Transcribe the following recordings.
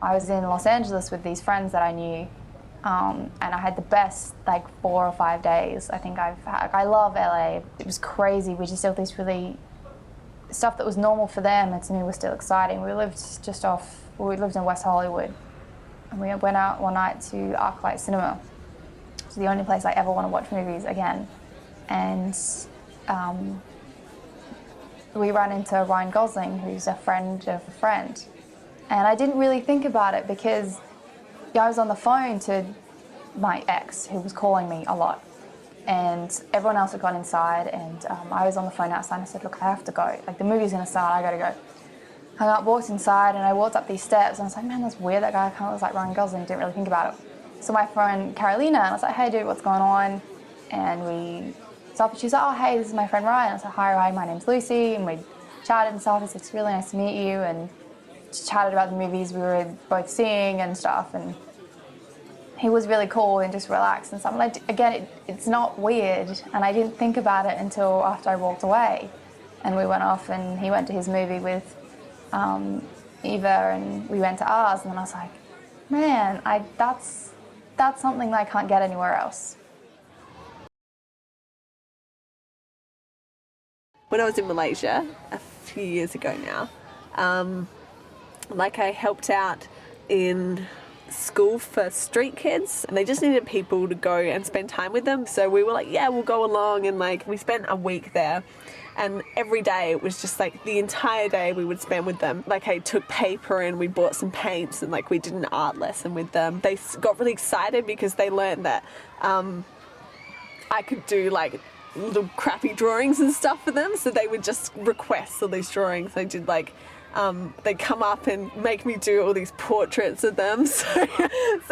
I was in Los Angeles with these friends that I knew, and I had the best like 4 or 5 days. I think I love LA. It was crazy. We just did this really stuff that was normal for them, and to me was still exciting. We lived in West Hollywood, and we went out one night to ArcLight Cinema. It's the only place I ever want to watch movies again. And we ran into Ryan Gosling, who's a friend of a friend. And I didn't really think about it because I was on the phone to my ex, who was calling me a lot. And everyone else had gone inside, and I was on the phone outside, and I said, look, I have to go. Like, the movie's going to start, I got to go. Hung up, walked inside, and I walked up these steps, and I was like, man, that's weird. That guy kind of looks like Ryan Gosling. Didn't really think about it. So my friend Carolina, and I was like, hey, dude, what's going on? And we stopped, and she was like, oh, hey, this is my friend Ryan. I was like, hi, Ryan, my name's Lucy. And we chatted and stuff. I said, it's really nice to meet you. And just chatted about the movies we were both seeing and stuff. And he was really cool and just relaxed and stuff. And again, it's not weird. And I didn't think about it until after I walked away. And we went off, and he went to his movie with Eva, and we went to ours. And then I was like, man, that's something that I can't get anywhere else. When I was in Malaysia a few years ago now, I helped out in school for street kids, and they just needed people to go and spend time with them. So we were like, yeah, we'll go along, and we spent a week there. And every day it was just the entire day we would spend with them. I took paper and we bought some paints, and we did an art lesson with them. They got really excited because they learned that I could do little crappy drawings and stuff for them. So they would just request all these drawings. They did they'd come up and make me do all these portraits of them.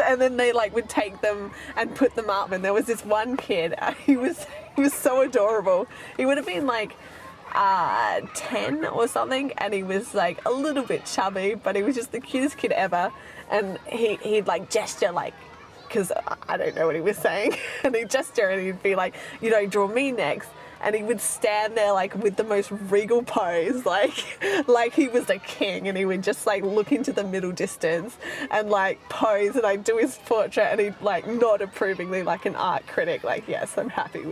And then they would take them and put them up. And there was this one kid, he was so adorable. He would have been 10 or something, and he was a little bit chubby, but he was just the cutest kid ever. And he'd gesture because I don't know what he was saying, and he'd gesture and he'd be like, draw me next. And he would stand there with the most regal pose, like he was a king, and he would just look into the middle distance and pose, and I'd do his portrait, and he'd nod approvingly like an art critic, yes, I'm happy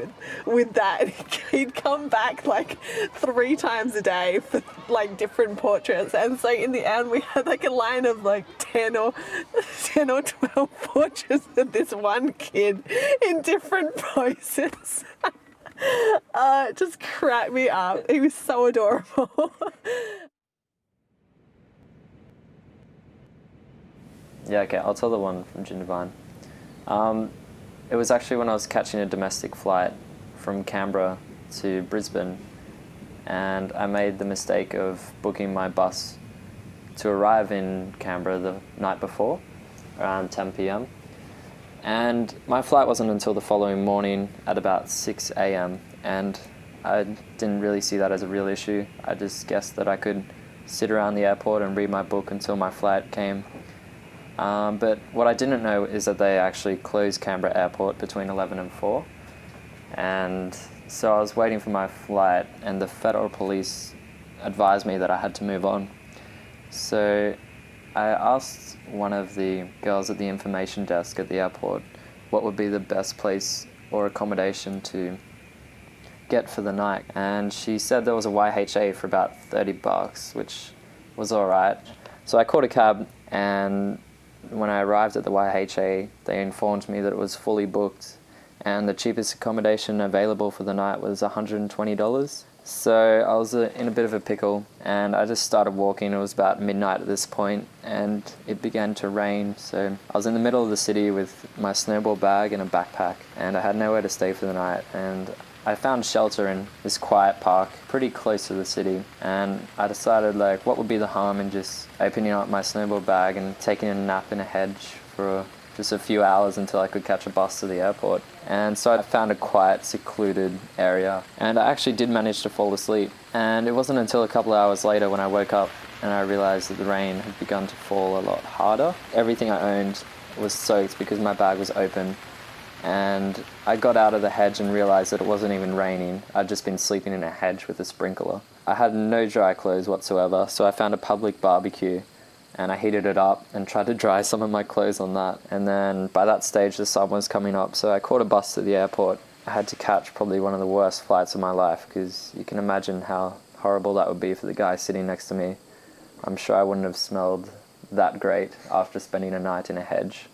with that. And he'd come back 3 times a day for different portraits, and so in the end we had a line of 10 or 12 portraits of this one kid in different poses. It just cracked me up. He was so adorable. Yeah, okay, I'll tell the one from Jindivine. It was actually when I was catching a domestic flight from Canberra to Brisbane, and I made the mistake of booking my bus to arrive in Canberra the night before, around 10 p.m. And my flight wasn't until the following morning at about 6 a.m. and I didn't really see that as a real issue. I just guessed that I could sit around the airport and read my book until my flight came. But what I didn't know is that they actually closed Canberra Airport between 11 and 4. And so I was waiting for my flight, and the federal police advised me that I had to move on. So I asked one of the girls at the information desk at the airport what would be the best place or accommodation to get for the night, and she said there was a YHA for about $30, which was all right. So I called a cab, and when I arrived at the YHA, they informed me that it was fully booked, and the cheapest accommodation available for the night was $120. So I was in a bit of a pickle, and I just started walking. It was about midnight at this point, and it began to rain. So I was in the middle of the city with my snowball bag and a backpack, and I had nowhere to stay for the night. And I found shelter in this quiet park pretty close to the city, and I decided what would be the harm in just opening up my snowball bag and taking a nap in a hedge for just a few hours until I could catch a bus to the airport. And so I found a quiet, secluded area, and I actually did manage to fall asleep. And it wasn't until a couple of hours later when I woke up and I realized that the rain had begun to fall a lot harder. Everything I owned was soaked because my bag was open, and I got out of the hedge and realized that it wasn't even raining. I'd just been sleeping in a hedge with a sprinkler. I had no dry clothes whatsoever, so I found a public barbecue and I heated it up and tried to dry some of my clothes on that. And then by that stage, the sun was coming up, so I caught a bus to the airport. I had to catch probably one of the worst flights of my life, because you can imagine how horrible that would be for the guy sitting next to me. I'm sure I wouldn't have smelled that great after spending a night in a hedge.